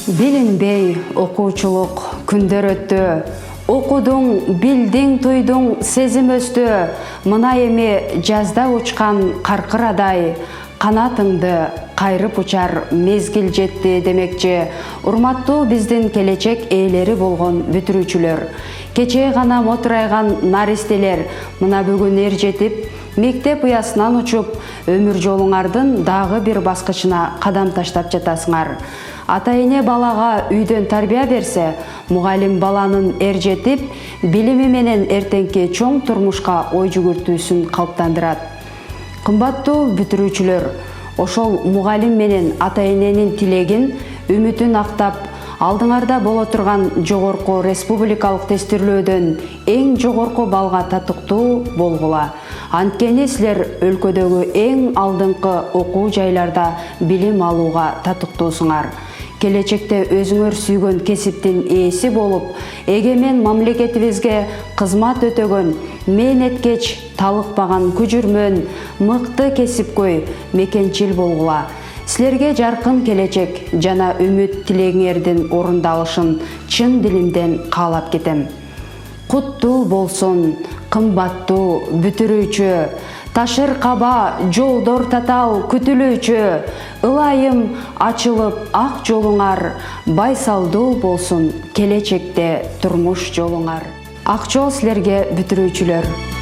Билинбей окуучулук күндөр өттү. Окудуң, билдиң, туйдуң, сезим өстү. Мына эми жазда учкан каркырадай, канатыңды кайрып учар мезгил жетти демекчи. Урматтуу биздин келечек ээлери болгон бүтүрүүчүлөр. Кечээ гана мотурайган наристелер мына бүгүн эр жетип, мектеп уясынан учуп, өмүр жолуңардын дагы бир баскычына кадам таштап жатасыңар. Ата-эне балага үйдөн тарбия берсе, мугалим баланын эр жетип, билими менен эртеңки чоң турмушка ой жүгүртүүсүн калыптандырат. Кымбаттуу бүтүрүүчүлөр, ошол мугалим менен ата-эненин тилегин, үмүтүн актап, алдыңарда боло турган жогорку республикалык тестирлөөдөн эң жогорку балга татыктуу болгула. Анткени силер өлкөдөгү эң алдыңкы окуу жайларда билим алууга татыктуусуңар. Келечекте өзүңөр сүйгөн кесиптин ээси болуп, эгемен мамлекетибизге кызмат өтөгөн, мээнеткеч, талыкпаган күжүрмөн, мыкты кесипкөй, мекенчил болгула. Силерге жаркын келечек жана үмүт тилегиңердин орундалышын чын дилимден каалап кетем. Куттуу болсун, кымбаттуу бүтүрүүчү, ташыр каба, жолдор татал күтүлүүчү, ылайым ачылып ак жолуңар, байсалдуу болсун келечекте турмуш жолуңар. Ак жол силерге бүтүрүүчүлөр.